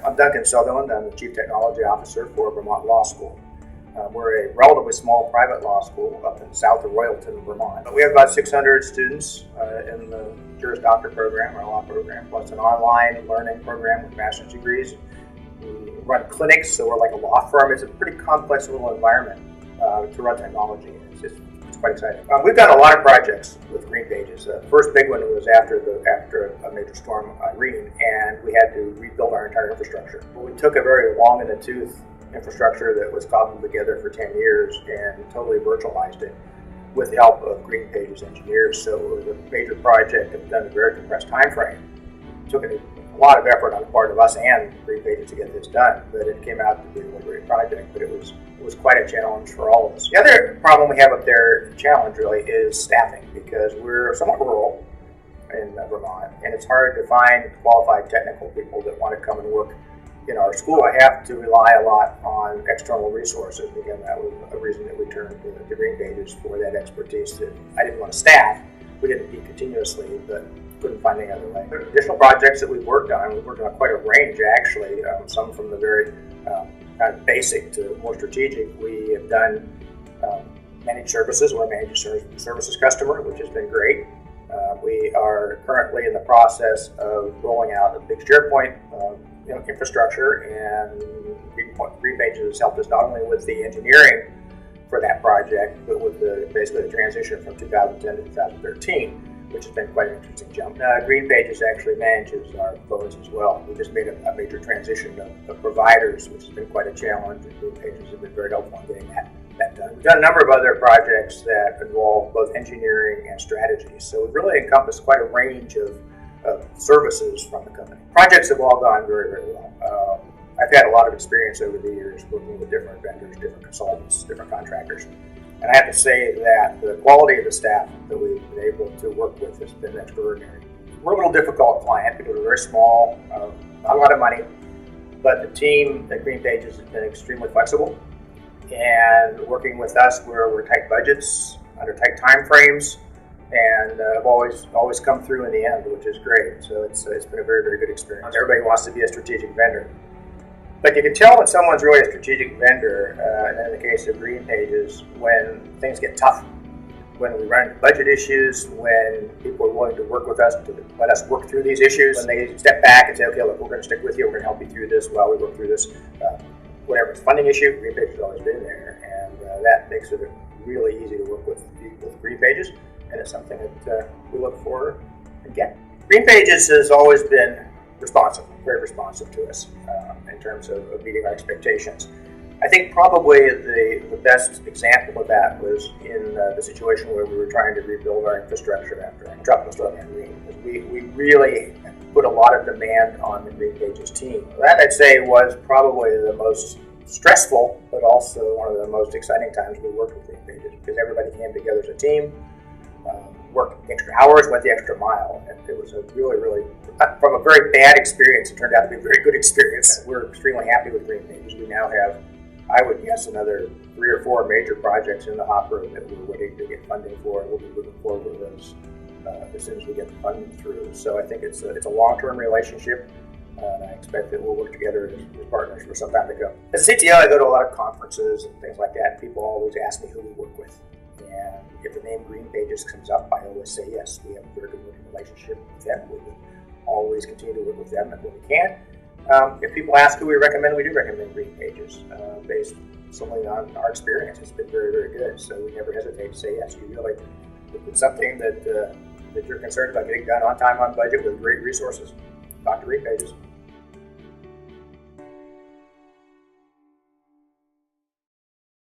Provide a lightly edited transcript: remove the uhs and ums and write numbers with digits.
I'm Duncan Sutherland. I'm the Chief Technology Officer for Vermont Law School. We're a relatively small private law school up in south of Royalton, Vermont. We have about 600 students in the Juris Doctor program, our law program, plus an online learning program with master's degrees. We run clinics, so we're like a law firm. It's a pretty complex little environment to run technology. It's quite exciting. We've done a lot of projects with GreenPages. The first big one was after a major storm, Irene, and we had to rebuild our entire infrastructure. We took a very long in the tooth infrastructure that was cobbled together for 10 years and totally virtualized it with the help of GreenPages engineers. So it was a major project and done in a very compressed time frame. It took a lot of effort on the part of us and GreenPages to get this done, but it came out to be a really great project. But it was quite a challenge for all of us. The other problem we have up there, challenge really, is staffing, because we're somewhat rural in Vermont, and it's hard to find qualified technical people that want to come and work in our school. I have to rely a lot on external resources. Again, that was a reason that we turned to GreenPages for that expertise that I didn't want to staff. We didn't meet continuously, but couldn't find any other way. Additional projects that we've worked on quite a range actually, some from the very kind of basic to more strategic. We have done managed services. We're a managed services customer, which has been great. We are currently in the process of rolling out a big SharePoint infrastructure, and GreenPages has helped us not only with the engineering for that project, but with basically the transition from 2010 to 2013, which has been quite an interesting jump. GreenPages actually manages our phones as well. We just made a major transition of providers, which has been quite a challenge, and GreenPages have been very helpful in getting that done. We've done a number of other projects that involve both engineering and strategy, so we've really encompassed quite a range of services from the company. Projects have all gone very, very well. I've had a lot of experience over the years working with different vendors, different consultants, different contractors. And I have to say that the quality of the staff that we've been able to work with has been extraordinary. We're a little difficult client because we're very small, not a lot of money, but the team at GreenPages has been extremely flexible and working with us where we're tight budgets, under tight time frames, and I've always come through in the end, which is great. So it's been a very, very good experience. Everybody wants to be a strategic vendor. But you can tell when someone's really a strategic vendor, and in the case of GreenPages, when things get tough, when we run into budget issues, when people are willing to work with us to let us work through these issues, when they step back and say, okay, look, we're going to stick with you, we're going to help you through this while we work through this, whatever funding issue, GreenPages has always been there, and that makes it really easy to work with GreenPages, and it's something that we look for and get. GreenPages has always been responsive, very responsive to us in terms of meeting our expectations. I think probably the best example of that was in the situation where we were trying to rebuild our infrastructure after Tropical Storm Irene. We really put a lot of demand on the GreenPages team. That, I'd say, was probably the most stressful, but also one of the most exciting times we worked with GreenPages, because everybody came together as a team, worked extra hours, went the extra mile, and it was a really, really, from a very bad experience, it turned out to be a very good experience. We're extremely happy with GreenPages. We now have, I would guess, another 3 or 4 major projects in the hopper that we're waiting to get funding for, and we'll be moving forward with those as soon as we get the funding through. So I think it's a long-term relationship, and I expect that we'll work together as partners for some time to go. As a CTO, I go to a lot of conferences and things like that, and people always ask me who we work with. And if the name GreenPages comes up, I always say yes. We have a very good working relationship with them. We would always continue to work with them when we can. If people ask who we recommend, we do recommend GreenPages based solely on our experience. It's been very, very good. So we never hesitate to say yes. If it's something that you're concerned about getting done on time, on budget, with great resources, talk to GreenPages.